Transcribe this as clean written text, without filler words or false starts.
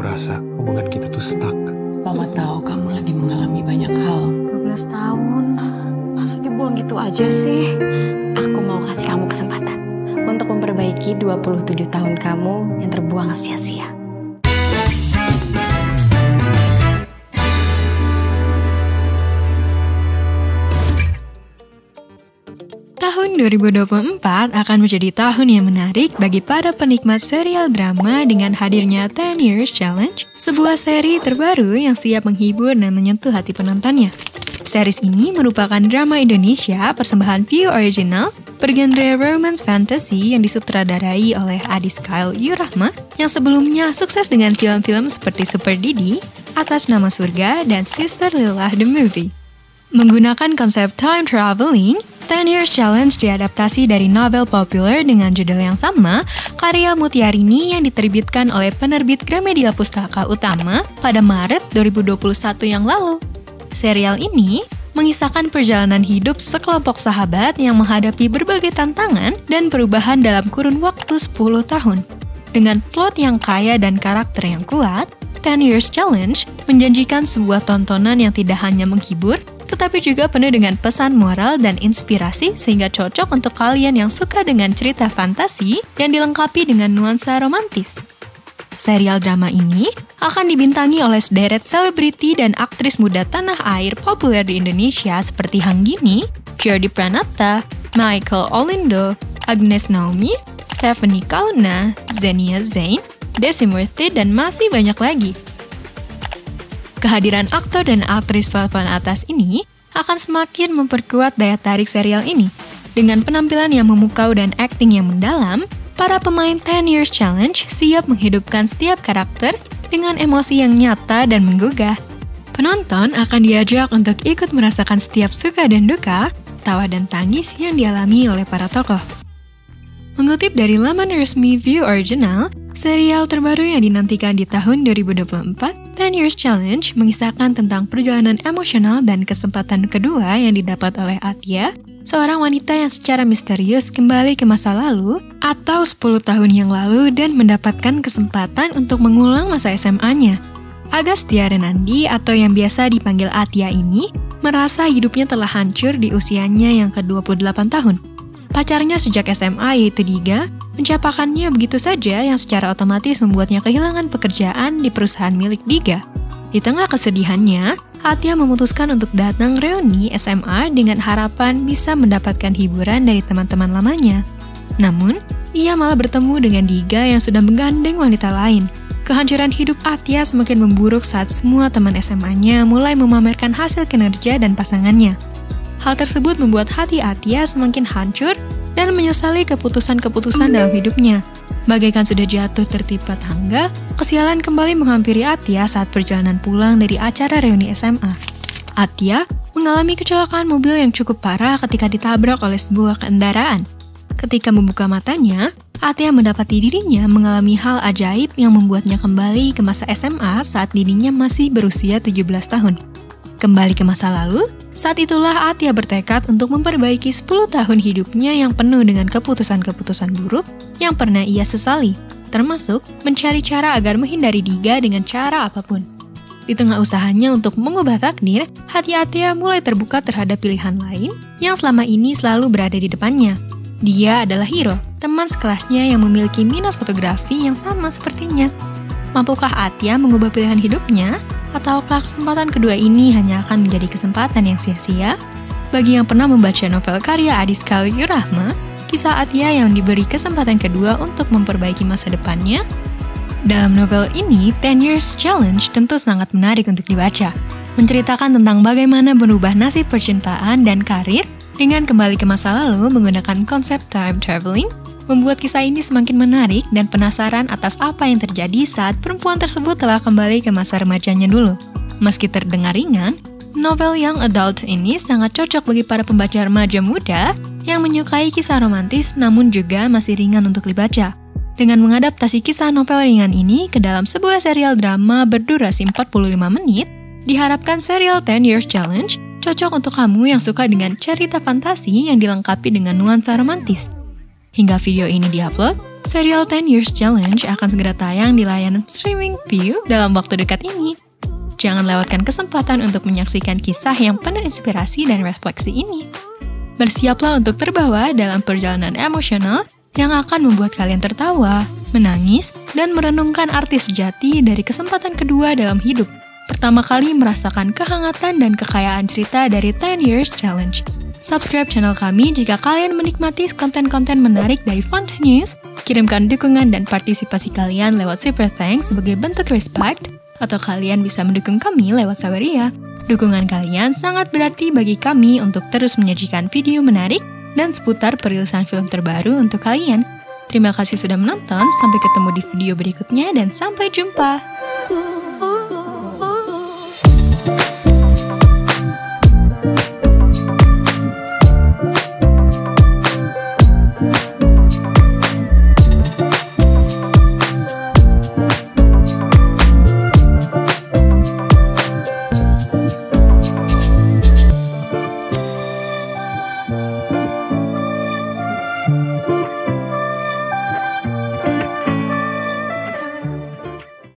Aku rasa hubungan kita tuh stuck. Mama tahu kamu lagi mengalami banyak hal. 12 tahun, masa dibuang gitu aja sih? Aku mau kasih kamu kesempatan untuk memperbaiki 27 tahun kamu yang terbuang sia-sia. Tahun 2024 akan menjadi tahun yang menarik bagi para penikmat serial drama dengan hadirnya 10 Years Challenge, sebuah seri terbaru yang siap menghibur dan menyentuh hati penontonnya. Series ini merupakan drama Indonesia persembahan View Original bergenre romance fantasy yang disutradarai oleh Adis Kyle Yurahma yang sebelumnya sukses dengan film-film seperti Super Didi, Atas Nama Surga, dan Sister Lillah the Movie. Menggunakan konsep time traveling, 10 Years Challenge diadaptasi dari novel populer dengan judul yang sama, karya Mutiarini yang diterbitkan oleh penerbit Gramedia Pustaka Utama pada Maret 2021 yang lalu. Serial ini mengisahkan perjalanan hidup sekelompok sahabat yang menghadapi berbagai tantangan dan perubahan dalam kurun waktu 10 tahun. Dengan plot yang kaya dan karakter yang kuat, 10 Years Challenge menjanjikan sebuah tontonan yang tidak hanya menghibur, tetapi juga penuh dengan pesan moral dan inspirasi sehingga cocok untuk kalian yang suka dengan cerita fantasi yang dilengkapi dengan nuansa romantis. Serial drama ini akan dibintangi oleh sederet selebriti dan aktris muda tanah air populer di Indonesia seperti Hanggini, Jordi Pranata, Michael Olindo, Agnes Naomi, Stephanie Kauna, Zenia Zain, Desi Murti, dan masih banyak lagi. Kehadiran aktor dan aktris papan atas ini akan semakin memperkuat daya tarik serial ini. Dengan penampilan yang memukau dan akting yang mendalam, para pemain 10 Years Challenge siap menghidupkan setiap karakter dengan emosi yang nyata dan menggugah. Penonton akan diajak untuk ikut merasakan setiap suka dan duka, tawa dan tangis yang dialami oleh para tokoh. Mengutip dari laman resmi View Original, serial terbaru yang dinantikan di tahun 2024, 10 Years Challenge mengisahkan tentang perjalanan emosional dan kesempatan kedua yang didapat oleh Atia, seorang wanita yang secara misterius kembali ke masa lalu atau 10 tahun yang lalu dan mendapatkan kesempatan untuk mengulang masa SMA-nya. Agastya Renandi atau yang biasa dipanggil Atia ini merasa hidupnya telah hancur di usianya yang ke-28 tahun. Pacarnya sejak SMA yaitu Diga mencapakannya begitu saja yang secara otomatis membuatnya kehilangan pekerjaan di perusahaan milik Diga. Di tengah kesedihannya, Atia memutuskan untuk datang reuni SMA dengan harapan bisa mendapatkan hiburan dari teman-teman lamanya. Namun, ia malah bertemu dengan Diga yang sudah menggandeng wanita lain. Kehancuran hidup Atia semakin memburuk saat semua teman SMA-nya mulai memamerkan hasil kinerja dan pasangannya. Hal tersebut membuat hati Atia semakin hancur dan menyesali keputusan-keputusan dalam hidupnya. Bagaikan sudah jatuh tertimpa tangga, kesialan kembali menghampiri Atia saat perjalanan pulang dari acara reuni SMA. Atia mengalami kecelakaan mobil yang cukup parah ketika ditabrak oleh sebuah kendaraan. Ketika membuka matanya, Atia mendapati dirinya mengalami hal ajaib yang membuatnya kembali ke masa SMA saat dirinya masih berusia 17 tahun. Kembali ke masa lalu, saat itulah Atia bertekad untuk memperbaiki 10 tahun hidupnya yang penuh dengan keputusan-keputusan buruk yang pernah ia sesali, termasuk mencari cara agar menghindari Diga dengan cara apapun. Di tengah usahanya untuk mengubah takdir, hati Atia mulai terbuka terhadap pilihan lain yang selama ini selalu berada di depannya. Dia adalah Hiro, teman sekelasnya yang memiliki minat fotografi yang sama sepertinya. Mampukah Atia mengubah pilihan hidupnya? Ataukah kesempatan kedua ini hanya akan menjadi kesempatan yang sia-sia? Bagi yang pernah membaca novel karya Adis Kyle Yurahma, kisah Atia yang diberi kesempatan kedua untuk memperbaiki masa depannya. Dalam novel ini, 10 Years Challenge tentu sangat menarik untuk dibaca. Menceritakan tentang bagaimana berubah nasib percintaan dan karir dengan kembali ke masa lalu menggunakan konsep time traveling, membuat kisah ini semakin menarik dan penasaran atas apa yang terjadi saat perempuan tersebut telah kembali ke masa remajanya dulu. Meski terdengar ringan, novel young adult ini sangat cocok bagi para pembaca remaja muda yang menyukai kisah romantis namun juga masih ringan untuk dibaca. Dengan mengadaptasi kisah novel ringan ini ke dalam sebuah serial drama berdurasi 45 menit, diharapkan serial 10 Years Challenge cocok untuk kamu yang suka dengan cerita fantasi yang dilengkapi dengan nuansa romantis. Hingga video ini diupload, serial 10 Years Challenge akan segera tayang di layanan streaming Viu dalam waktu dekat ini. Jangan lewatkan kesempatan untuk menyaksikan kisah yang penuh inspirasi dan refleksi ini. Bersiaplah untuk terbawa dalam perjalanan emosional yang akan membuat kalian tertawa, menangis, dan merenungkan arti sejati dari kesempatan kedua dalam hidup. Pertama kali merasakan kehangatan dan kekayaan cerita dari 10 Years Challenge. Subscribe channel kami jika kalian menikmati konten-konten menarik dari Font News. Kirimkan dukungan dan partisipasi kalian lewat Super Thanks sebagai bentuk respect, atau kalian bisa mendukung kami lewat Saweria. Dukungan kalian sangat berarti bagi kami untuk terus menyajikan video menarik dan seputar perilisan film terbaru untuk kalian. Terima kasih sudah menonton, sampai ketemu di video berikutnya dan sampai jumpa!